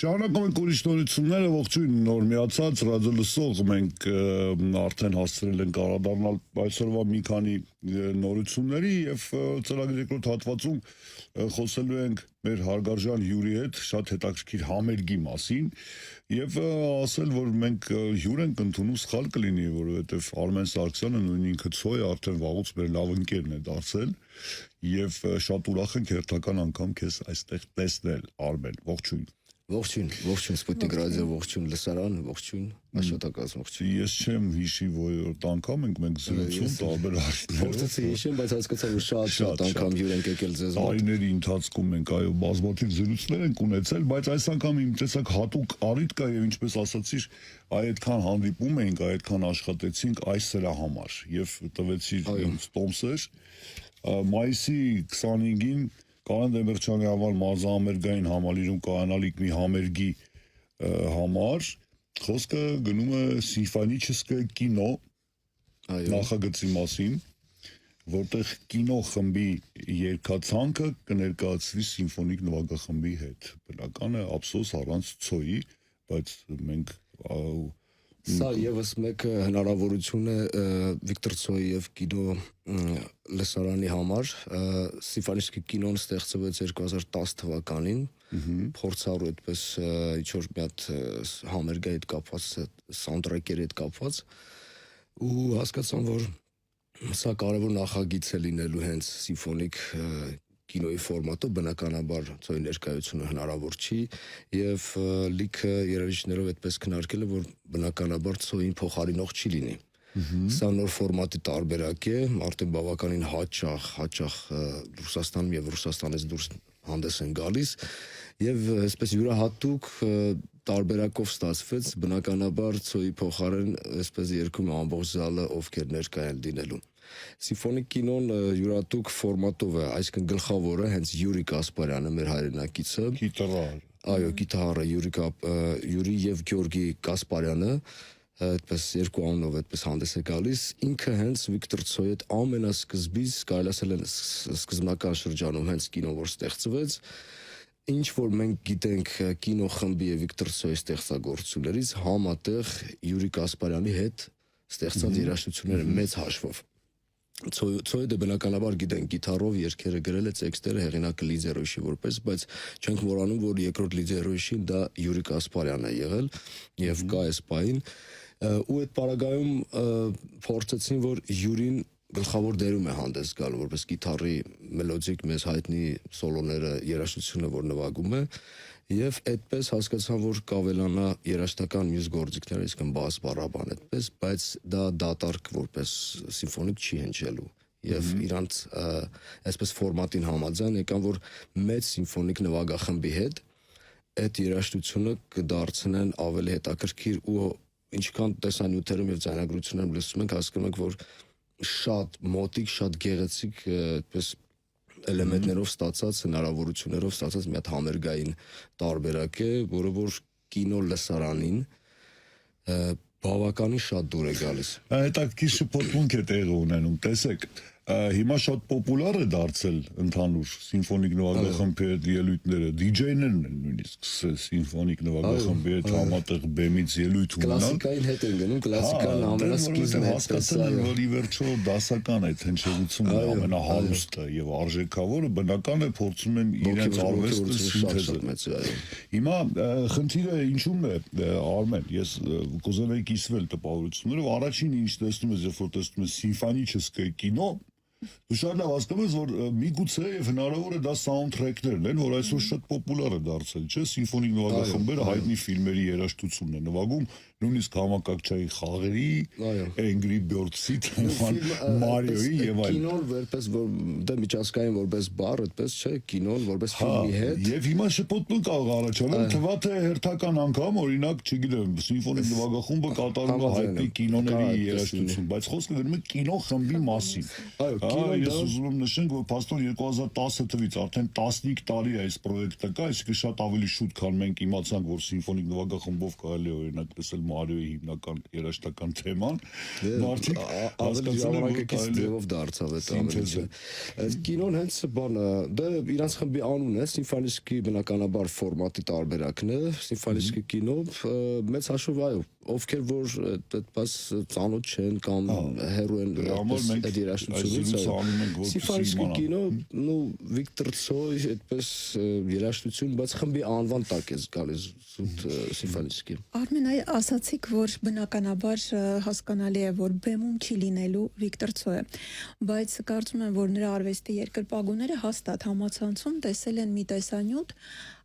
Շարունակում ենք ուրիշ նորությունները, ողջույն, նոր միացած ռադիոլսող, մենք արդեն հասցրել ենք անդրադառնալ այսօրվա մի քանի նորությունների եւ ծրագրի երկրորդ հատվածում խոսելու ենք մեր հարգարժան հյուրի հետ շատ հետաքրքիր համերգի մասին եւ ասել, որ մենք հյուր ենք ընդունում, սխալ կլինի, որովհետեւ Արմեն Սարգսյանը նույն ինքը Ցոյը արդեն վաղուց մեր լավ ընկերն է դարձել եւ շատ ուրախ ենք հերթական անգամ քեզ այստեղ տեսնել, Արմեն, ողջույն։ Ողջույն Սպուտնիկ ռադիո, ողջույն լսարան, ողջույն աշխատակազմ, ողջույն։ Ես չեմ հիշի որորդ անգամ ենք զրուցում տարբեր առիթներով։ Փորձեցի հիշեմ, բայց հասկացա, որ շատ անգամ հյուր ենք եկել ձեզ մոտ։ Տարիների ընթացքում մենք այո բազմաթիվ զրույցներ ենք ունեցել, բայց այս անգամ իմ տեսակ հատուկ առիթ կա եւ ինչպես ասացիր, այդքան հանդիպում էինք, այդքան աշխատեցինք այս սրա համար եւ տվեցիր ինձ տոմսեր մայիսի 25-ին Կարեն Դեմիրճյանի անվան մարզահամերգային համալիրում կայանալիք մի համերգի համար խոսքը գնում է սիմֆոնիչեսկե կինո նախագծի մասին, որտեղ կինո խմբի երգացանկը կներկայացվի սիմֆոնիկ նվագախմբի հետ։ Բնական է, ափսոս առանց Ցոյի, բայց մենք Սա եւս մեկ հնարավորություն է Վիկտոր Ցոյի եւ կինո լսարանի համար։ Սիմֆոնիչեսկե կինոն ստեղծվեց 2010 թվականին, փորձառու այդպես ինչ-որ մի հատ համերգի հետ կապված, սաունդթրեքերի հետ կապված, ու հասկացան, որ սա կարևոր նախագիծ է լինելու հենց սիմֆոնիկ կինոյի ֆորմատով, բնականաբար Ցոյի ներկայությունը հնարավոր չի եւ լիքը երաժիշտներով այդպես քննարկել է, որ բնականաբար Ցոյին փոխարինող չի լինի։ Սա նոր ֆորմատի տարբերակ է, արդեն բավականին հաճախ Ռուսաստանում եւ Ռուսաստանից դուրս հանդես են գալիս եւ այսպես յուրահատուկ տարբերակով ստացվեց, բնականաբար Ցոյի փոխարեն այսպես երգում ամբողջ զալը ովքեր ներկայ են լինելու։ Սիմֆոնիկ կինոն յուրատուկ ֆորմատով է, այսինքն գլխավորը հենց Յուրի Կասպարյանը, մեր հայրենակիցը, գիտարար, այո, գիտարը Յուրի եւ Գյորգի Կասպարյանը, այդպես երկու անունով այդպես հանդես է գալիս, ինքը հենց Վիկտոր Ցոյի հետ ամենասկզբից, կարելի ասել են սկզբնական շրջանում հենց կինո որ ստեղծվեց, ինչ որ մենք գիտենք կինո խմբի եւ Վիկտոր Ցոյի ստեղծագործություններից համատեղ Յուրի Կասպարյանի հետ ստեղծած երաժշտությունները մեծ հաշվով։ Ցոյը դե բնականաբար գիտենք գիտարով երգերը գրել է, տեքստերը հեղինակը լիդերոյշի որպես, բայց չենք մոռանում, որ երկրորդ լիդերոյշին դա Յուրի Կասպարյանն է եղել եւ կա այս պահին, ու այդ պարագայում փորձեցին, որ Յուրին գլխավոր դերում է հանդես գալ, որպես գիտարի մելոդիկ մեզ հայտնի սոլոները, երաժշտությունը, որ նվագում է, եւ այդպես հասկացան, որ կավելանա երաժշտական մյուս գործիքներ, այսինքն բաս, բառաբան այդպես, բայց դա դատարկ որպես սիմֆոնիկ չի հնչելու եւ իրանց այսպես ֆորմատին համաձայն եկան, որ մեծ սիմֆոնիկ նվագախմբի հետ այդ երաժշտությունը կդարձնեն ավելի հետաքրքիր ու ինչքան տեսանյութերում եւ ձայնագրություններում լսում ենք, հասկանում ենք, որ շատ մոտիկ, շատ գեղեցիկ այդպես էլեմենտներով ստացած, հնարավորություններով ստացած մի հատ համերգային տարբերակ է, որը որ կինո լսարանին բավականին շատ դուր է գալիս։ Հետաքրքիր շփոթմունք է տեղի ունենում, տեսեք, հիմա շատ պոպուլար է դարձել ընդհանուր սիմֆոնիկ նվագախմբի հետ ելույթները, DJ-ներն են նույնիսկ սկսել սիմֆոնիկ նվագախմբի հետ համատեղ բեմից ելույթ ունենալ։ Կլասիկային հետ են գնում, կլասիկան ամենասկիզբն է, հասկացել են, որ ի վերջո դասական այդ հնչեղությունն է ամենահարուստը եւ արժեքավորը, բնական է փորձում են իրենց արվեստը սինթեզել։ Հիմա խնդիրը ինչու՞մ է, Արմեն, ես կուզենայի կիսվել տպավորություններով, առաջին ինչ տեսնում ես, երբ որ տեսնում ես սիմֆոնիչեսկե կինո, դու շատ լավ հասկանում ես, որ միգուցե եւ հնարավոր է դա սաունդթրեքներն են, որ այսօր շատ պոպուլար է դարձել, չէ՞, սիմֆոնիկ նվագախմբերը հայտնի ֆիլմերի երաժշտությունն են նվագում, նույնիսկ համակարգչային խաղերի, Angry Birds-ի, Mario-ի եւ այլն։ Կինոն որպես որ դա միջազգային որպես բառ, այդպես չէ, կինոն որպես ֆիլմի հետ։ Եվ հիմա շփոթում կարող առաջանալ, թվա թե հերթական անգամ, օրինակ, չգիտեմ, սիմֆոնիկ նվագախումբը կատարում է հայտնի կինոների երաժշտություն, բայց խոսքը գնում է կինո խմբի մասին։ Ես ուզում եմ նշենք, որ փաստորեն 2010 թվականից արդեն 15 տարի այս պրոյեկտը կա, այսինքն շատ ավելի շուտ, քան մենք իմացանք, որ սիմֆոնիկ նվագախմբով կարելի է օրինակ տեսել Մարիոյի հիմնական երաժշտական թեման, մարդիկ ավելի ժամանակակից ձևով դարձավ այդ ամենը։ Կինոն հենց բանը, դա իրանց խմբի անունն է, սիմֆոնիստի բնականաբար ֆորմատի տարբերակն է, սիմֆոնիստի կինո, մեծ հաշվով այո, ովքեր որ այդպես ծանոթ չեն կամ հերո են այդ երաժշտությունից, սիմֆոնիստի կինո, նու Վիկտոր Ցոյ այդպես երաժշտություն, բայց խմբի անվան տակ է գալիս զուտ սիմֆոնիստի։ Արմեն, ասացիք, որ բնականաբար հասկանալի է, որ բեմում չի լինելու Վիկտոր Ցոյը, բայց կարծում եմ, որ նրա արվեստի երկրպագուները հաստատ համացանցում տեսել են մի տեսանյութ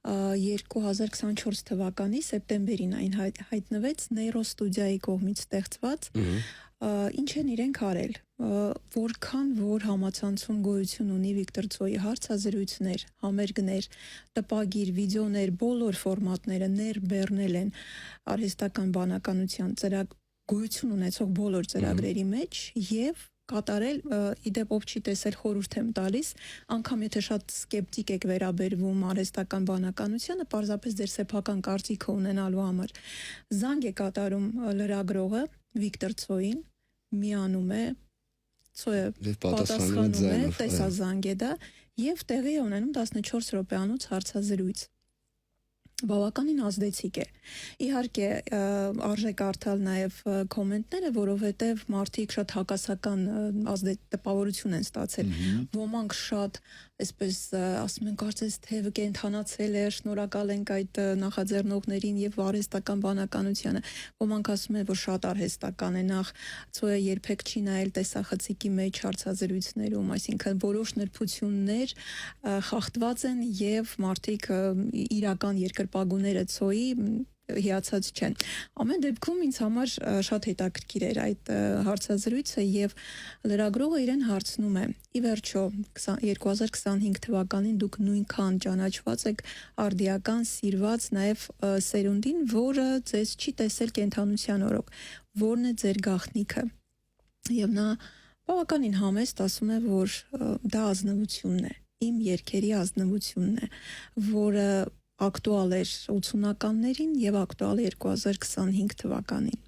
2024 թվականի սեպտեմբերին այն հայտնվեց Նեյրո ստուդիայի կողմից ստեղծված, ինչ են իրենք արել, որքան որ համացանցում գոյություն ունի Վիկտոր Ցոյի հարցազրույցներ, համերգներ, տպագիր, վիդեոներ, բոլոր ֆորմատները ներբեռնել են արհեստական բանականության գոյություն ունեցող բոլոր ծրագրերի մեջ եւ կատարել, իդեպ ով չի տեսել խորհուրդ եմ տալիս, անգամ եթե շատ սկեպտիկ եք վերաբերվում արհեստական բանականությանը, պարզապես ձեր սեփական կարծիքը ունենալու համար։ Զանգ է կատարում լրագրողը Վիկտոր Ցոյին, միանում է, Ցոյը պատասխանում է, տեսազանգ է դա, եւ տեղի է ունենում 14 րոպեանոց հարցազրույց։ Բավականին ազդեցիկ է։ Իհարկե արժե կարդալ նաև կոմենտները, որովհետև մարդիկ շատ հակասական տպավորություն են ստացել։ Ոմանք շատ, այսպես ասում են, կարծես թևը կենթանացել է, շնորհակալ ենք այդ նախաձեռնողներին եւ արհեստական բանականությանը։ Ոմանք ասում են, որ շատ արհեստական է, նախ Ցոյը երբեք չի նայել տեսախցիկի մեջ հարցազրույցներում, այսինքն որոշ նրբություններ խախտված են եւ մարդիկ իրական երկրպագուները Ցոյի հիացած չեն։ Ամեն դեպքում ինձ համար շատ հետաքրքիր էր այդ հարցազրույցը եւ լրագրողը իրեն հարցնում է. ի վերջո 2025 թվականին դուք նույնքան ճանաչված եք արդիական, սիրված նաեւ սերունդին, որը ձեզ չի տեսել կենթանության օրոք, որն է ձեր գաղտնիքը։ Եվ նա բավականին համեստ ասում է, որ դա ազնվությունն է, իմ երգերի ազնվությունն է, որը ակտուալ էր 80-ականներին եւ ակտուալ է 2025 թվականին։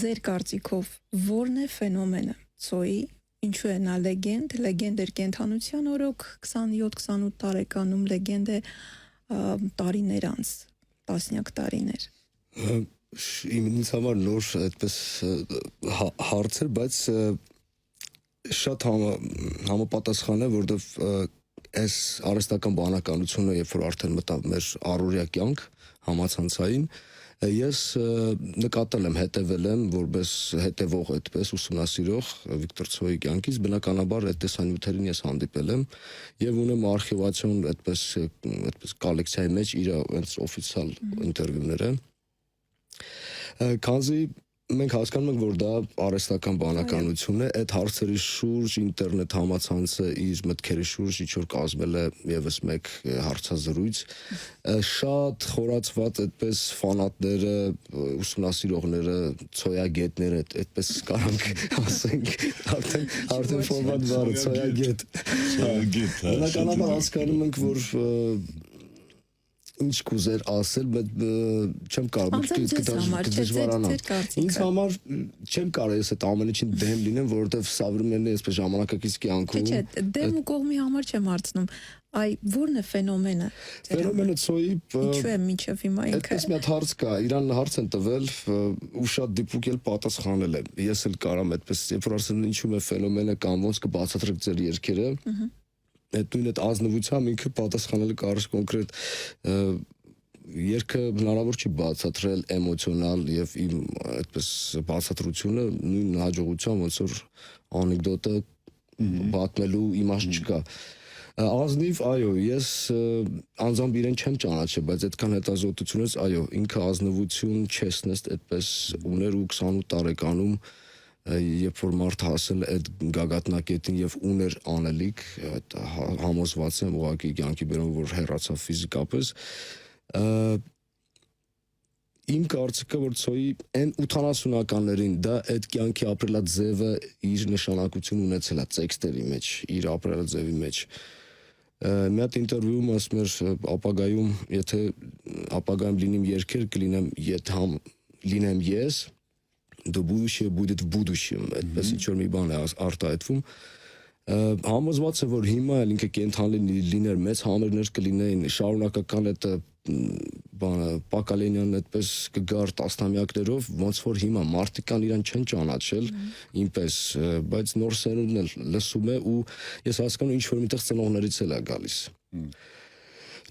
Ձեր կարծիքով որն է ֆենոմենը Ցոյի, ինչու է նա լեգենդ էր կենթանության օրոք 27-28 տարեկանում, լեգենդ է տարիներ անց, տասնյակ տարիներ։ Ինձ համար նոր այդպես հարց էր, բայց շատ համապատասխան է, որովհետև այս արհեստական բանականությունը, երբ որ արդեն մտավ մեր առօրյա կյանք համացանցային, ես նկատել եմ, հետևել եմ, որպես հետևող այդպես ուսումնասիրող Վիկտոր Ցոյի կյանքից, բնականաբար այդ տեսանյութերին ես հանդիպել եմ եւ ունեմ արխիվացիոն այդպես կոլեկցիայի մեջ իր այնց օֆիցիալ ինտերվյուները, քանզի մենք հասկանում ենք, որ դա արհեստական բանականություն է, այդ հարցերի շուրջ ինտերնետ համացանցը իր մտքերի շուրջ ինչ-որ կազմել է եւս մեկ հարցազրույց, շատ խորացված այդպես ֆանատները, ուսումնասիրողները, ցոյագետները, այդպես կարանք ասենք, արդեն ֆորմատ բառը ցոյագետ։ Բնականաբար հասկանում ենք, որ ինչ կուզեր ասել, բայց չեմ կարող դժվարանալ։ Ինձ համար չեմ կարող ես այդ ամենը չին դեմ լինեմ, որովհետև Սավրումյանն է այսպես ժամանակակից կյանքում։ Չէ, դեմ ու կողմի համար չեմ հարցնում։ Այ ո՞րն է ֆենոմենը։ Ֆենոմենը Ցոյի ինչու է մինչև հիմա ինքը։ Այդպես մի հատ հարց կա, իրան հարց են տվել ու շատ դիպուկ էլ պատասխանել է։ Ես էլ կարամ այդպես, երբ որ ասում են ինչու է ֆենոմենը կամ ոնց կբացատրեք ձեր երգերը, այդ նույն այդ ազնվությամբ ինքը պատասխանել կարճ կոնկրետ երգը հնարավոր չի բացատրել էմոցիոնալ եւ իմ այդպես բացատրությունը նույն հաջողությամբ ոնց որ անեկդոտը պատմելու իմաստ չկա։ Ազնիվ, այո, ես անձամբ իրեն չեմ ճանաչել, բայց այդքան հետազոտությունից, այո, ինքը ազնվություն չեսնեստ այդպես ուներ ու 28 տարեկանում երբ որ մարդ հասել այդ գագաթնակետին եւ ուներ անելիք, այդ համոզված եմ ուղղակի կյանքի բերում, որ հեռացավ ֆիզիկապես, իմ կարծիքը որ Ցոյի այն 80-ականներին դա այդ կյանքի ապրելաձևը իր նշանակություն ունեցել է տեքստերի մեջ, իր ապրելաձևի մեջ։ Մի հատ ինտերվյուում ասում էր ապագայում, եթե ապագայում լինիմ երկեր կլինեմ լինեմ ես, до будущее будет в будущем, այդպես ինչ-որ մի բան է արտահայտվում, համոզված է, որ հիմա ինքը կենթանի լիներ, մեծ համերներ կլինեին, շարունակական այդ բանը Պակալենյանն այդպես կգար տասնամյակներով, ոնց որ հիմա մարդիկան իրան չեն ճանաչել ինպես, բայց նոր սերունդն էլ լսում է ու ես հասկանում ինչ որ միտեղ ծնողներից էլ է գալիս։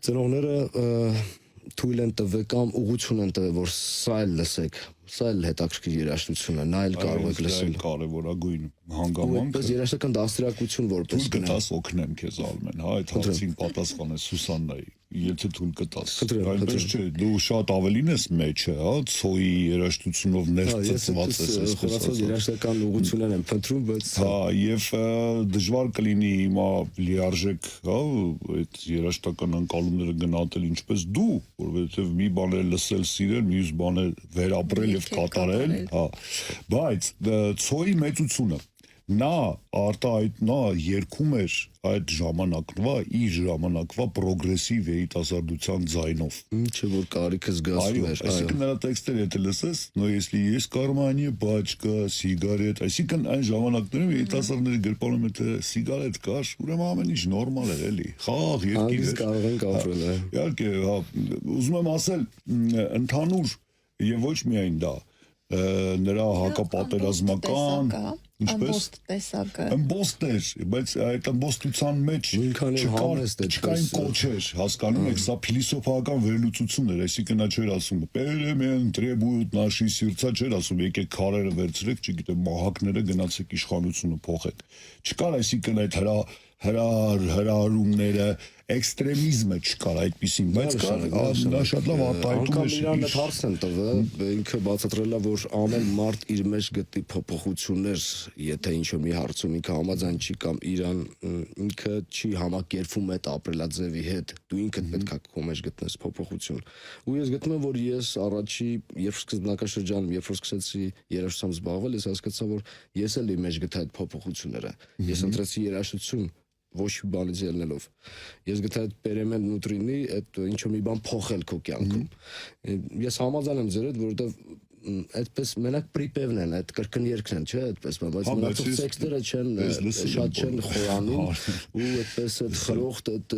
Ծնողները թույլ են տվել կամ ուղղություն են տվել, որ սա էլ լսեք, սա էլ հետաքրքիր երաժշտություն է, նա էլ կարող եք լսել։ Կարևորագույն Ու հանգամանքը այդպես երաժշտական դաստիարակություն որպես թույլ կտաս օգնեմ քեզ Արմեն, հա, այդ հարցին պատասխանես Սուսաննայի, եթե թույլ կտաս։ Այնպես չէ, դու շատ ավելին ես մեջը, հա, ցոյի երաժշտությունով ներծծված ես, այսպես ասած երաժշտական ուղղություններ են փնտրում, բայց հա, եւ դժվար կլինի հիմա լիարժեք, հա, այդ երաժշտական անցալումները գնահատել ինչպես դու, որովհետեւ մի բան է լսել, սիրել, մյուս բան է վերապրել եւ կատարել, հա, բայց ցոյի մեծությունը նա երգում էր այդ ժամանակվա իր ժամանակվա պրոգրեսիվ երիտասարդության ձայնով ինչը որ կարիքը զգացում էր, այսինքն նրա տեքստերը եթե լսես, но если есть в кармане пачка сигарет, այսինքն այն ժամանակներում երիտասարդների գրպանում եթե սիգարետ կար, ուրեմն ամեն ինչ նորմալ էր, էլի, խաղ երկիր էր, կարող են կապրել, իհարկե, հա, ուզում եմ ասել, ընդհանուր եւ ոչ միայն դա նրա հակապատերազմական Ամբոստ տեսակը ըմբոստ էր, բայց այդ ըմբոստության մեջ չկային կոչեր, հասկանում եք, սա փիլիսոփայական վերլուծություն էր, այսինքն նա չէր ասում «Перемен требуют наши сердца», չէր ասում «Եկեք քարերը վերցրեք, չգիտեմ, մահակները գնացեք իշխանությունը փոխեք»։ Չկար այսինքն այդ հրարումները, էքստրեմիզմը չկար այդպեսին, բայց կար նա շատ լավ արտահայտում էր իրան այդ հարցն տվել, ինքը բացատրել է, որ ամեն մարդ իր մեջ գտնի փոփոխություններ, եթե ինչ-որ մի հարցում ինքը համաձայն չի կամ իրան ինքը չի համակերպվում այդ ապրելաձևի հետ, դու ինքդ պետք է քո մեջ գտնես փոփոխություն։ Ու ես գտնում եմ, որ ես առաջի, երբ սկզբնական շրջանում, երբ որ սկսեցի երաժշտությամբ զբաղվել, ես հասկացա, որ ես էլ իմ մեջ գտա այդ փոփոխությունները։ Ես ընտրեցի երաժշտություն ոչ մի բանից ելնելով։ Ես գտա այդ պերեմեն նուտրինի, այդ ինչ-որ մի բան փոխել քո կյանքում։ Ես համաձայն եմ ձեր հետ, որովհետև այդպես մենակ պրիպևն են, այդ կրկներքն են, չէ՞, այդպես, բայց մնացող տեքստերը չեն, շատ չեն խորանում ու այդպես այդ խրոխտ այդ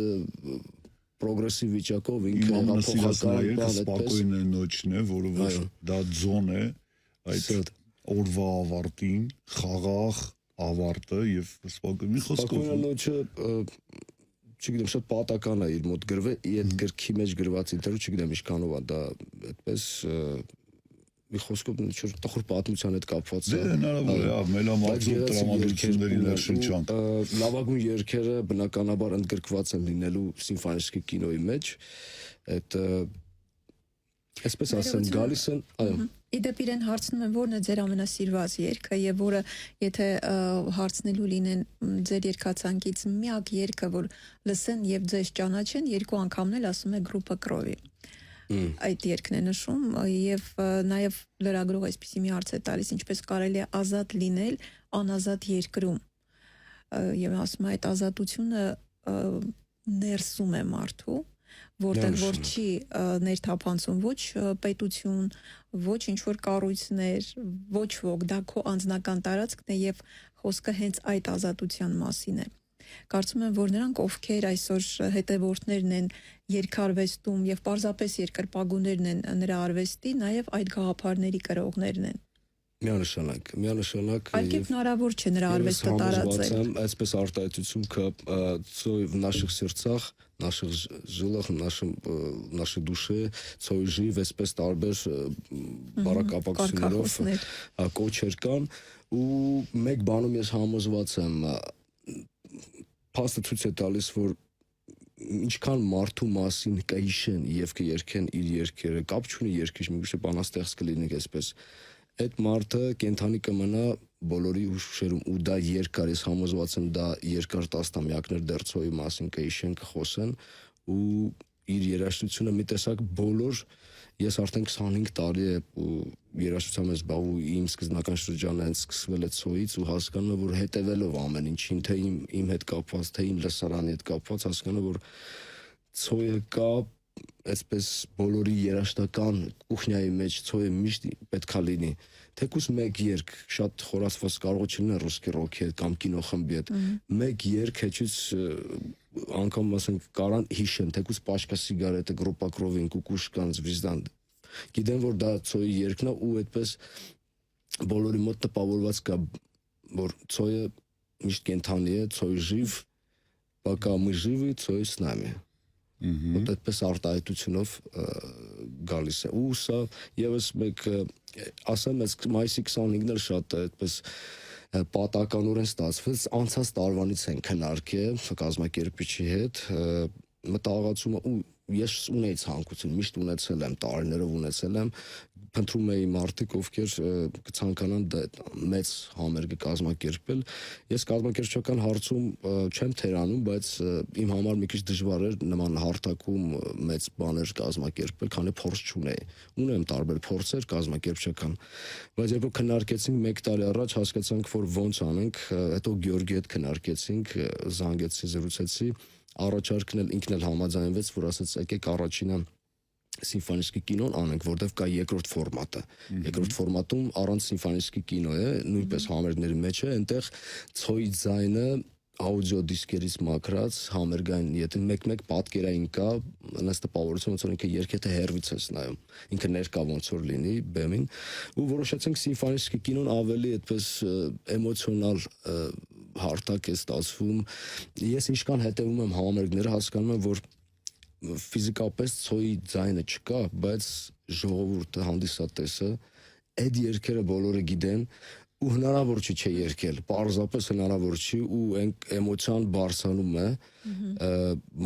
պրոգրեսիվ վիճակով ինքը հեղափոխական բան Спокойная նոչն է, որը որ դա ձոն է այդ օրվա ավարտին, խաղաղ ավարտը եւ սպокойно մի խոսքով նոչը չգիտեմ շատ պատական է իր մոտ գրվել այդ գրքի մեջ գրված ինտերվյու չգիտեմ ինչքանով է դա այդպես մի խոսքով ինչ-որ տխուր պատմության հետ կապված է հնարավոր է մելամազով տրամադրությունների ներշնչանք լավագույն երգերը բնականաբար ընդգրկված են լինելու սիմֆոնիական կինոյի մեջ այդ այսպես ասեմ գալիս են այո Իդեպ իրեն հարցնում են որն է ձեր ամենասիրված երգը եւ որը եթե հարցնելու լինեն ձեր երգացանկից միակ երգը որ լսեն եւ ձեզ ճանաչեն երկու անգամն էլ ասում է գրուպը Կրովի այդ երգն է նշում եւ նաեւ լրագրող այսպեսի մի հարց է տալիս ինչպես կարելի է ազատ լինել անազատ երկրում եւ ասում է այդ ազատությունը ներսում է մարդու որտեղ որ չի ներթափանցում ոչ պետություն, ոչ ինչ-որ կառույցներ, ոչ ոք, դա քո անձնական տարածքն է եւ խոսքը հենց այդ ազատության մասին է։ Կարծում եմ, որ նրանք ովքեր այսօր հետևորդներն են երկարվեստում եւ պարզապես երկրպագուներն են նրա արվեստի, նաեւ այդ գաղափարների կրողներն են։ Միանշանակ Այլ կերպ հնարավոր չէ նրա արվեստը տարածել։ Այսպես արտահայտություն կա в наших сердцах, наших жилах, нашей душе, ցոյ ժիվ, այսպես տարբեր բարակապակցություններով կոչեր կան ու մեկ բանում ես համոզված եմ փաստը ցույց է տալիս որ ինչքան մարդու մասին կհիշեն եւ կերքեն իր երգերը կապ չունի երկիշ միգուցե բանաստեղծ կլինի այսպես այդ մարդը կենթանի կմնա բոլորի հուշերում ու դա երկար ես համոզված եմ դա երկար տասնամյակներ դեռ ցոյի մասին կհիշեն կխոսեն ու իր երաժշտությունը մի տեսակ բոլոր ես արդեն 25 տարի է ու երաժշտությամբ եմ զբաղվում իմ սկզբնական շրջանը հենց սկսվել է ցոյից ու հասկանում եմ որ հետևելով ամեն ինչին թե իմ հետ կապված թե իմ լսարանի հետ կապված հասկանում եմ որ ցոյը կա այսպես բոլորի երաշտական կուխնյայի մեջ ցոյը միշտ պետքա լինի թեկուզ մեկ երգ շատ խորացված կարող չլինի ռուսկի ռոքի հետ կամ կինոխմբի հետ մեկ երգ հեչից անգամ ասենք կարան հիշեն թեկուզ պաշկա սիգարետը գրոպակրովին կուկուշկան զվիզդան գիտեն որ դա ցոյի երգն է ու այդպես բոլորի մոտ տպավորված կա որ ցոյը միշտ կենթանի է ցոյ ժիվ пока мы живы ցոյ с нами Вот այդպես արտահայտությունով գալիս է ու սա եւս մեկ ասեմ ես մայիսի 25-ն էլ շատ այդպես պատականորեն ստացվեց անցած տարվանից են քննարկել կազմակերպիչի հետ մտահղացումը ու ես ունեի ցանկություն միշտ ունեցել եմ տարիներով ունեցել եմ փնտրում էի մարդիկ ովքեր կցանկանան մեծ համերգը կազմակերպել ես կազմակերպչական հարցում չեմ թերանում բայց իմ համար մի քիչ դժվար էր նման հարթակում մեծ բաներ կազմակերպել քանի փորձ չունեի ունեմ տարբեր փորձեր կազմակերպչական բայց երբ քննարկեցինք 1 տարի առաջ հասկացանք որ ոնց անենք հետո Գյորգի հետ քննարկեցինք զանգեցի զրուցեցի առաջարկն էլ ինքն էլ համաձայնվեց որ ասաց եկեք առաջինը սիմֆոնիկ կինոն անենք որտեվ կա երկրորդ ֆորմատը երկրորդ ֆորմատում առանց սիմֆոնիկ կինո է նույնպես համերգների մեջ է այնտեղ ցոյի ձայնը աուդիո դիսկերից մակրած համերգային եթե մեկ-մեկ պատկերային կա նես տպավորություն ոնց որ ինքը երգեթե հերվից է նայում ինքը ներկա ոնց որ լինի բեմին ու որոշեցինք սիմֆոնիկ կինոն ավելի այդպես էմոցիոնալ հարթակ է ստացվում ես ինչքան հետևում եմ համերգները հասկանում եմ որ ֆիզիկապես ցոյի ձայնը չկա բայց ժողովուրդը հանդիսատեսը այդ երգերը բոլորը գիտեն ու հնարավոր չէ երգել պարզապես հնարավոր չի ու այն էմոցիան բարձանում է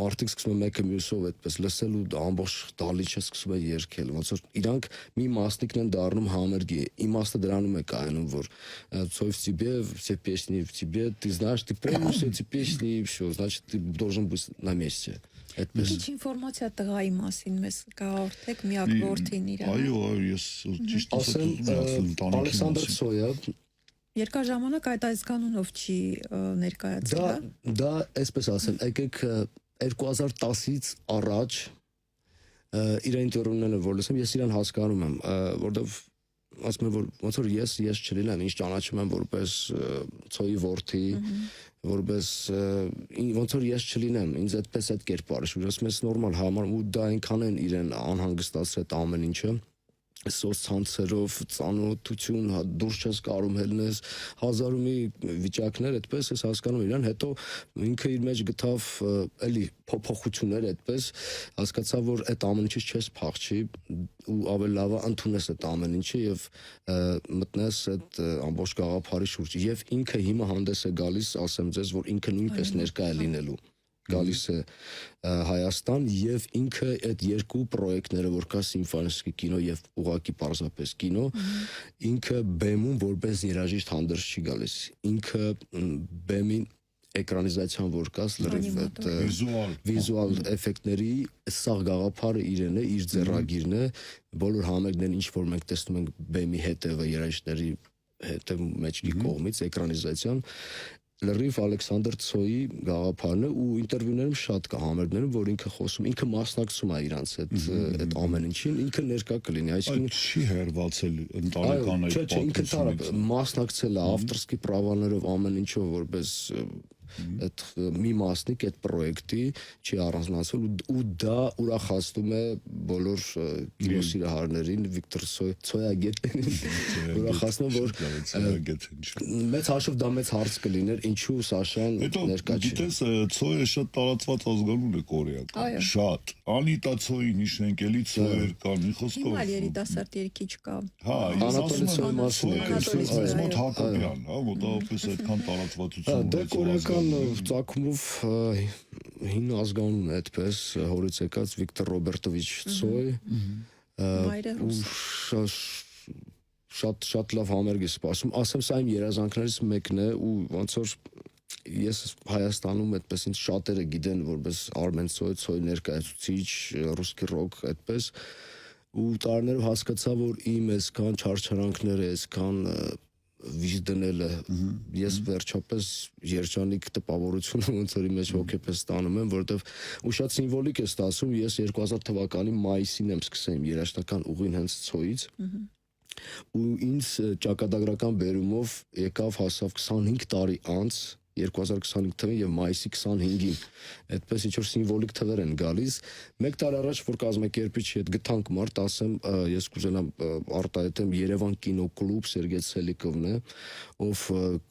մարդիկ սկսում են մեկը մյուսով այդպես լսել ու ամբողջ դալիճը սկսում է երգել ոնց որ իրանք մի մասնիկն են դառնում համերգի իմաստը դրանում է կայանում որ цой в тебе все песни в тебе ты знаешь ты помнишь эти песни и всё значит ты должен быть на месте Ինչ ինֆորմացիա տղայի մասին մեզ կհաղորդեք միակ որդին իրան Այո, ես ճիշտ ասեմ, Ալեքսանդր Ցոյը Երկար ժամանակ այդ ազգանունով չի ներկայացել Դա այսպես ասեմ եկեք 2010-ից առաջ իր ինտերվյուներն որ լսեմ ես իրան հասկանում եմ որովհետև ասում եմ որ ոնց որ ես չլինեմ ինչ ճանաչում եմ որպես Ցոյի որդի որպես ոնց որ ես չլինեմ ինձ այդպես այդ կերպարը ասում ես նորմալ համար ու դա այնքան են իրեն անհանգստացրել այդ ամեն ինչը սոցցանցերով ծանոթություն դուրս չես կարում հելնես հազարու մի վիճակներ այդպես ես հասկանում իրան հետո ինքը իր մեջ գտավ էլի փոփոխություններ այդպես հասկացա որ այդ ամեն ինչից չես փախչի ու ավելի լավ է ընդունես այդ ամեն ինչը եւ մտնես այդ ամբողջ գաղափարի շուրջ եւ ինքը հիմա հանդես է գալիս ասեմ ձեզ որ ինքը նույնպես ներկա է լինելու գալիս է Հայաստան եւ ինքը այդ երկու պրոյեկտները որ կա սիմֆոնիկ կինո եւ ուղակի պարզապես կինո ինքը բեմում որպես երաժիշտ հանդերձ չի գալիս ինքը բեմին էկրանիզացիան որ կա լրիվ այդ վիզուալ էֆեկտների սաղ գաղափարը իրեն է իր ձեռագիրն է բոլոր համերգներն ինչ որ մենք տեսնում ենք բեմի հետևը երաժիշտների հետև մեջքի կողմից էկրանիզացիան լրիվ Ալեքսանդր Ցոյի գաղափարն է ու ինտերվյուներում շատ կա համերգներում որ ինքը խոսում ինքը մասնակցում է իրանց այդ ամեն ինչին ինքը ներկա կլինի այսինքն չի հերվածել ընտանեկան այդ չէ ինքը մասնակցել է ավտորսկի պրավաներով ամեն ինչով որպես այդ մի մասնիկ այդ պրոյեկտի չի առանձնացվել ու դա ուրախացնում է բոլոր կինոսիրահարներին Վիկտոր Ցոյագետին ուրախացնում որ մեծ հաշվով դա մեծ հարց կլիներ ինչու Սաշան ներկա չի գիտես Ցոյը շատ տարածված ազգանուն է կորեական շատ Անիտա Ցոյին իշխենք էլի Ցոյեր կան մի խոսքով հիմա երիտասարդ երգիչ կա հա Անատոլի Ցոյի մասին մոտ Հակոբյան հա մոտավորապես այդքան տարածվածություն դա կորեական ծագումով հին ազգանուն է այդպես հորից եկած Վիկտոր Ռոբերտովիչ Ցոյ շատ լավ համերգ է սպասում ասեմ սա իմ երազանքներից մեկն է ու ոնց որ ես Հայաստանում այդպես ինձ շատերը գիտեն որպես Արմեն Ցոյ ներկայացուցիչ ռուսկի ռոք այդպես ու տարիներով հասկացա որ իմ այսքան չարչարանքները այսքան վիճ դնելը ես վերջապես երջանիկ տպավորությունը ոնց որ իմ մեջ հոգեպես ստանում եմ, որովհետև ու շատ սիմվոլիկ է ստացվում, ես 2000 թվականի մայիսին եմ սկսել իմ երաժշտական ուղին հենց Ցոյից ու ինձ ճակատագրական բերումով եկավ հասավ 25 տարի անց 2025 թվականին եւ մայիսի 25-ին այդպես ինչ որ սիմվոլիկ թվեր են գալիս մեկ տարի առաջ որ կազմակերպիչի հետ գտանք մարդ ասեմ ես կուզենամ արտահայտեմ Երևան կինոկլուբ Սերգեյ Ցելիկովն է ով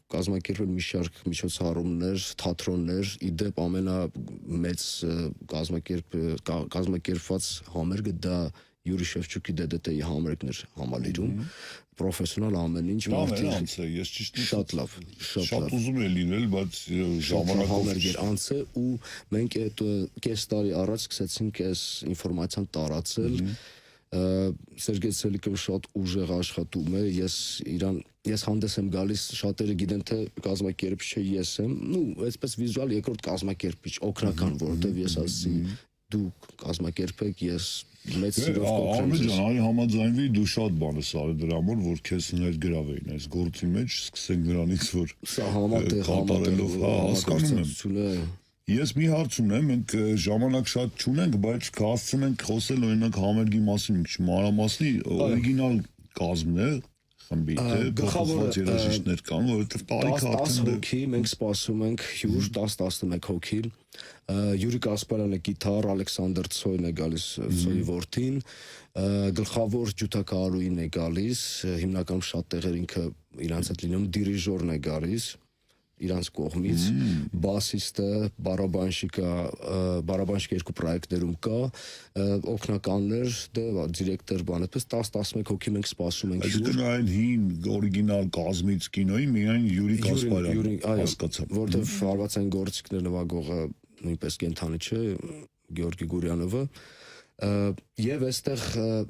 կազմակերպել մի շարք միջոցառումներ թատրոններ իդեպ ամենամեծ կազմակերպված համերգը դա Յուրի Շևչուկի DDT-ի համերգն էր համալիրում պրոֆեսիոնալ ամեն ինչ մարդիկ ես ճիշտ շատ լավ շատ ուզում եմ լինել բայց ժամանակով համերգեր անցը ու մենք այդ կես տարի առաջ սկսեցինք այս ինֆորմացիան տարածել Սերգեյ Ցելիկովը շատ ուժեղ աշխատում է ես հանդես եմ գալիս շատերը գիտեն թե կազմակերպիչը ես եմ ու այսպես վիզուալ երկրորդ կազմակերպիչ օգնական որովհետև ես ասի դու կազմակերպեք ես մեծ սիրով կօգնեմ Արմեն ջան, այ համաձայնվի դու շատ բան ես արել դրա համար որ քեզ ներգրավեին այս գործի մեջ սկսենք նրանից որ սա համատեղ հասկանում եմ Ես մի հարց ունեմ մենք ժամանակ շատ չունենք բայց կհասցնենք խոսել օրինակ համերգի մասին մի քիչ մանրամասնի օրիգինալ կազմն է խմբի գլխավոր երաժիշտներ կան որովհետև տարիքը 10 հոգի մենք սպասում ենք հյուր 10-11 հոգի Յուրի Կասպարյանը գիտար, Ալեքսանդր Ցոյն է գալիս Ցոյի որդին, գլխավոր ջութակահարուին է գալիս, հիմնականում շատ տեղեր ինքը իրանց հետ լինում, դիրիժորն է գալիս, իրանց կողմից, բասիստը, բարաբանշիկը երկու պրոյեկտներում կա, օգնականներ, դիրեկտոր բան, այդպես 10-11 հոգի մենք սպասում ենք հյուր։ Այսինքն այն հին օրիգինալ կազմից կինոյի միայն Յուրի Կասպարյանը հասկացա։ Որտեղ հարվածային գործիքներ նվագողը նույնպես կենթանի չէ Գեորգի Գուրյանովը եւ այստեղ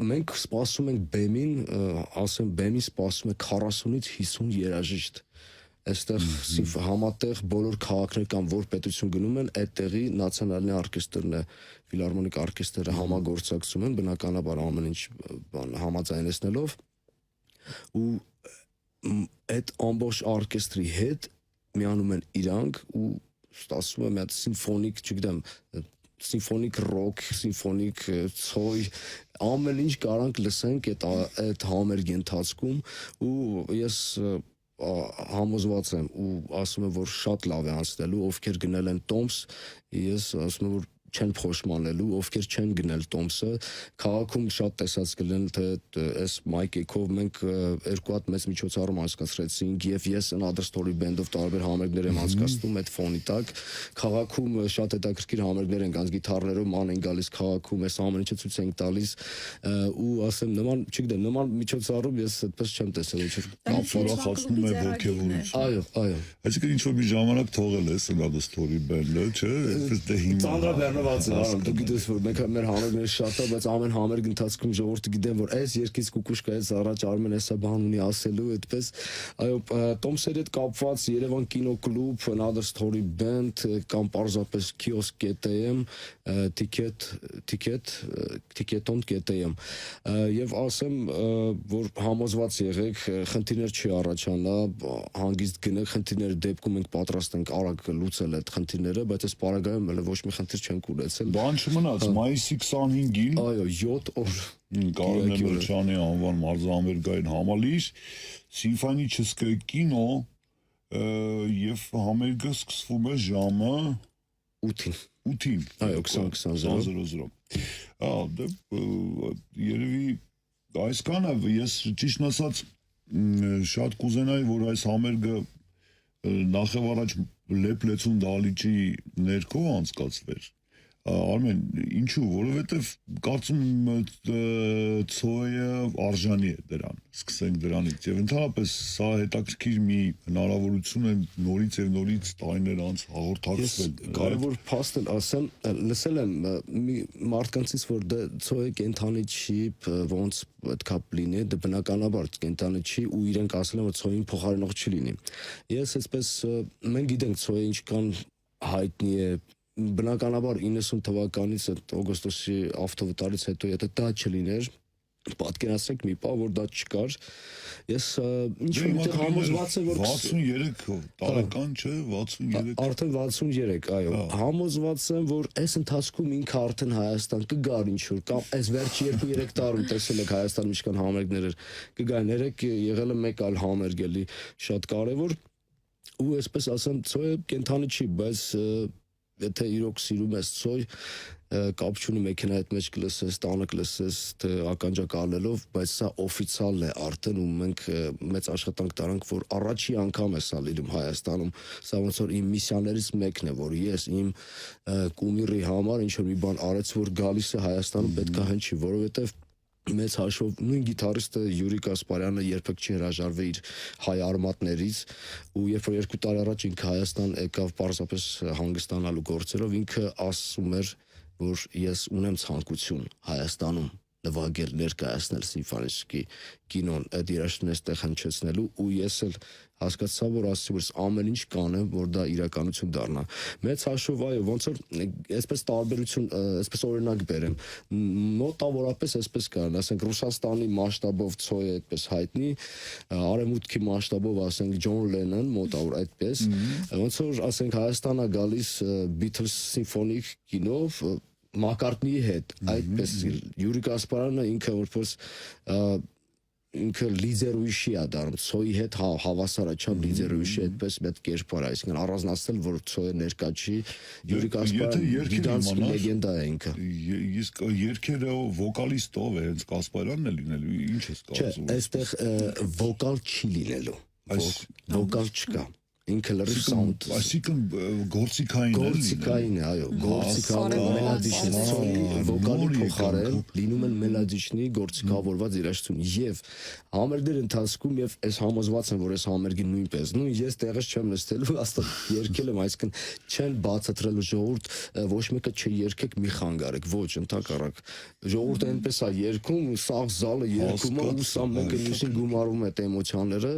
մենք սպասում ենք բեմին ասեմ բեմին սպասում է 40-ից 50 երաժիշտ այստեղ համատեղ բոլոր քաղաքներ կամ որ պետություն գնում են այդտեղի նացիոնալնի օրկեստրն է ֆիլհարմոնիկ օրկեստրը համագործակցում են բնականաբար ամեն ինչ բան համաձայնեցնելով ու այդ ամբողջ օրկեստրի հետ միանում են իրանք ու ստացվում է մի հատ սիմֆոնիկ, չգիտեմ, սիմֆոնիկ ռոք, սիմֆոնիկ ցոյ, ամեն ինչ կարանք լսենք այդ համերգի ընթացքում ու ես համոզված եմ ու ասում եմ որ շատ լավ է անցնելու, ովքեր գնել են Տոմս, ես ասում եմ որ չեն փոշմանելու, ովքեր չեն գնել Տոմսը, քաղաքում շատ տեսած կլեն թե այս մայքեքով մենք երկու հատ մեծ միջոցառում անցկացրեցինք եւ ես Another Story Band-ով տարբեր համերգներ եմ անցկացնում այդ ֆոնի տակ, քաղաքում շատ հետաքրքիր համերգներ են գանց գիտարներով ման են գալիս քաղաքում, այս ամեն ինչը ցույց ենք տալիս ու ասեմ նման, չգիտեմ, նման միջոցառում ես այդպես չեմ տեսել ինչ որ ուրախացնում է ոգևորիչ։ Այո։ Այսինքն ինչ որ մի ժամանակ թողել ես Another Story Band-ը, չէ՞, այդպես դե հիմա դու գիտես որ մենք մեր համերգները շատ է, բայց ամեն համերգ ընթացքում ժողովուրդը գիտեն որ այս երկից կուկուշկայից առաջ Արմեն էսա բան ունի ասելու, այդպես այո Տոմսերի հետ կապված Երևան կինոկլուբ, Another Story Band կամ պարզապես kiosk.am, ticket.am եւ ասեմ որ համոզված եղեք, խնդիրներ չի առաջանա, հանգիստ գնեք, խնդիրների դեպքում մենք պատրաստ ենք արագ լուծել այդ խնդիրները, բայց այս պարագայում էլ ոչ մի խնդիր չենք ունեցել։ Բան չմնաց, մայիսի 25-ին այո 7 օր Կարեն Մելչյանի անվան մարզահամերգային համալիր, սիմֆոնիչեսկե կինո եւ համերգը սկսվում է ժամը 8-ին։ Այո 20:00։ Դե երևի այսքանը ես ճիշտ ասած շատ կուզենայի որ այս համերգը նախև առաջ լեփլեցուն դալիճի ներքո անցկացվեր Արմեն, ինչու, որովհետև կարծում Ցոյը արժանի է դրան, սկսենք դրանից եւ ընդհանրապես սա հետաքրքիր մի հնարավորություն է նորից եւ նորից տարիներ անց հաղորդակցվել։ Կարևոր փաստ էլ ասեմ, լսել եմ մարդկանցից որ Ցոյը կենթանի չի, ոնց պետքա լինի, դա բնականաբար կենթանի չի ու իրենք ասել են որ Ցոյին փոխարինող չի լինի։ Ես այսպես մենք գիտենք Ցոյը ինչքան հայտնի է բնականաբար 90 թվականից այդ օգոստոսի ավտովտարից հետո եթե դա չլիներ պատկերացրեք մի պահ, որ դա չկար։ Ես ինչ որ Հիմա միտեղ համոզված եմ, որ 63 տարեկան չէ, 63 արդեն 63, այո, համոզված եմ, որ այս ընթացքում ինքը արդեն Հայաստան կգար ինչ որ կամ այս վերջի 2-3 տարում տեսել եք Հայաստանում ինչքան համերգներ էր, կգան, երեք եղել է մեկ այլ համերգ էլի շատ կարևոր ու այսպես ասեմ, Ցոյը կենթանի չի, բայց եթե իրոք սիրում ես Ցոյ կապ չունի մեքենայի հետ մեջ կլսես, տանը կլսես, թե ականջակալելով, բայց սա օֆիցիալ է արդեն ու մենք մեծ աշխատանք տարանք, որ առաջի անգամ է սա լինում Հայաստանում, սա ոնց որ իմ միսիաներից մեկն է, որ ես իմ կումիրի համար ինչ որ մի բան արեց, որ գալիս է Հայաստանում պետք է հնչի, որովհետև մեծ հաշվով նույն գիտարիստը Յուրի Կասպարյանը երբեք չի հրաժարվել իր հայ արմատներից ու երբ որ 2 տարի առաջ ինքը Հայաստան եկավ պարզապես հանգստանալու գործերով ինքը ասում էր որ ես ունեմ ցանկություն Հայաստանում նվագել ներկայացնել սիմֆոնիական կինոն այդ երաժշտներն այդտեղ հնչեցնելու ու ես էլ հասկացա որ ասի որ ամեն ինչ կանեմ որ դա իրականություն դառնա մեծ հաշվով այո ոնց որ այսպես տարբերություն այսպես օրինակ բերեմ մոտավորապես այսպես կան ասենք Ռուսաստանի մասշտաբով Ցոյը այդպես հայտնի արևմուտքի մասշտաբով ասենք Ջոն Լենոն մոտավոր այդպես ոնց որ ասենք Հայաստանա գալիս Beatles սիմֆոնիկ կինով Մակարտնիի հետ այդպես Յուրի Կասպարյանը ինքը որպես ինքը լիդերուիշի է դառնում Ցոյի հետ հավասարաչափ լիդերուիշի այդպես մեծ կերպար է այսինքն առանձնացնել որ Ցոյը ներկա չի Յուրի Կասպարյանը գիգանտիկ լեգենդա է ինքը իսկ երկերը վոկալիստով է հենց Կասպարյանն է լինելու ինչ ես կարծում չէ այստեղ վոկալ չի լինելու վոկալ չկա ինքը լրիվ սաունդ այսինքն գործիքային է այո գործիքավոր մելոդիչնի վոկալի փոխարեն լինում են մելոդիչնի գործիքավորված երաժշտություն եւ համերգներ ընթացքում եւ այս համոզված եմ որ այս համերգի նույնպես նույն ես տեղից չեմ նստելու աստղ երկել եմ այսինքն չեն բացատրելու ժողովուրդ ոչ մեկը չերկեք մի խանգարեք ոչ ընդհակառակ ժողովուրդը այնպես է երգում սաղ զալը երգում է ու սա մեկը մյուսին գումարում է այդ էմոցիաները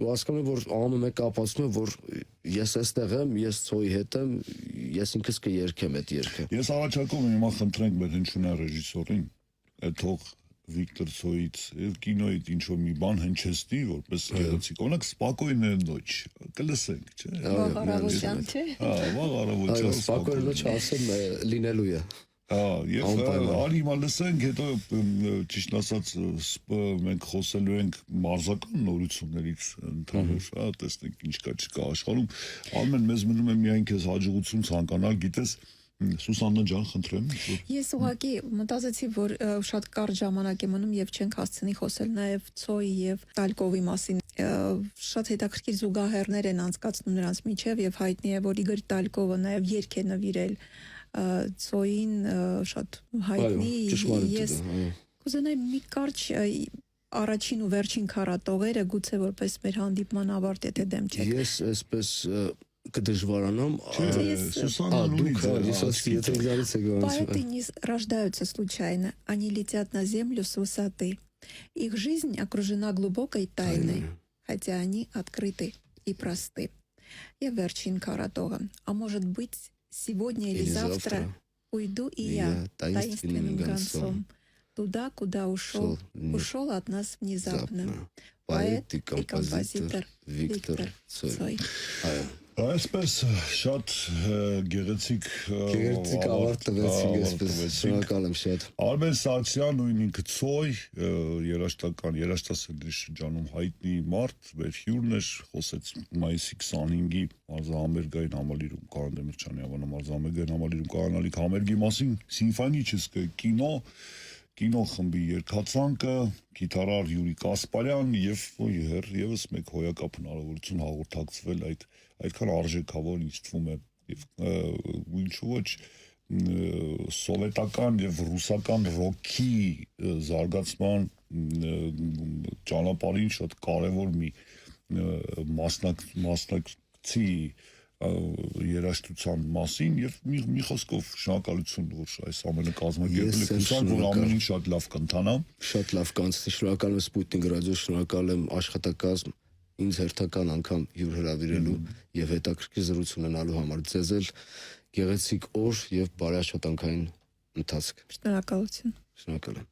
ու հասկանում եմ որ ամեն մեկը ապացուցում է որ ես այստեղ եմ, ես Ցոյի հետ եմ, ես ինքս կերկեմ այդ երգը։ Ես առաջարկում եմ հիմա խնդրենք մեր հնչյունային ռեժիսորին, թող Վիկտոր Ցոյից եւ կինոյից ինչ որ մի բան հնչեցնի, որպես գեղեցիկ։ Օրինակ Սպակոյնը նոչ, կլսենք, չէ՞։ Վաղ առավոտյան, չէ՞։ Հա, վաղ առավոտյան Սպակոյնը նոչ ասեմ լինելու է։ Եվ արի հիմա լսենք, հետո ճիշտ ասած մենք խոսելու ենք մարզական նորություններից ընդհանուր, հա, տեսնենք ինչ կա չկա աշխարհում։ Արմեն, մեզ մնում է միայն քեզ հաջողություն ցանկանալ, գիտես, Սուսաննա ջան, խնդրեմ։ Ես ուղղակի մտածեցի, որ շատ կարճ ժամանակ է մնում եւ չենք հասցնի խոսել նաեւ Ցոյի եւ Տալկովի մասին։ Շատ հետաքրքիր զուգահեռներ են անցկացնում նրանց միջև եւ հայտնի է, որ Իգոր Տալկովը նաեւ երգ է նվիրել Ցոյին շատ հայտնի ես կուզենայի մի կարճ առաջին ու վերջին քառատողերը գուցե որպես մեր հանդիպման ավարտ եթե դեմ չեք ես այսպես кдыжваранам Поэты не рождаются случайно, они летят на землю с высоты. Их жизнь окружена глубокой тайной, хотя они открыты и просты. Я верчин Каратова. А может быть, сегодня или завтра уйду и я таинственным гонцом. Туда, куда ушел от нас внезапно. Поэт и композитор Виктор Цой. Այսպես շատ գեղեցիկ ավարտ տվեցինք այսպես շնորհակալ եմ շատ Արմեն Սարգսյան նույն ինքը Ցոյ երաժշտասերների շրջանում հայտնի մարդ մեր հյուրն էր խոսեց մայիսի 25-ի մարզահամերգային համալիրում Կարեն Դեմիրճյանի անվանող մարզահամերգային համալիրում կայանալիք համերգի մասին սիմֆոնիչեսկե կինո խմբի երգացանկը գիտարար Յուրի Կասպարյան եւ եւս մեկ հոյակապ հնարավորություն հաղորդակցվել այդքան արժեքավոր ինձ թվում է եւ ինչու ոչ սովետական եւ ռուսական ռոքի զարգացման ճանապարհին շատ կարեւոր մի մասնակցի երաժշտության մասին եւ մի խոսքով շնորհակալություն որ այս ամենը կազմակերպել եք հուսանք որ ամեն ինչ շատ լավ կընթանա շատ լավ կանցնի շնորհակալ եմ Սպուտնիկ ռադիո շնորհակալ եմ աշխատակազմ ինձ հերթական անգամ հյուր հրավիրելու եւ հետաքրքիր զրույց ունենալու համար ձեզ էլ գեղեցիկ օր եւ բարի աշխատանքային ընթացք Շնորհակալություն շնորհակալ եմ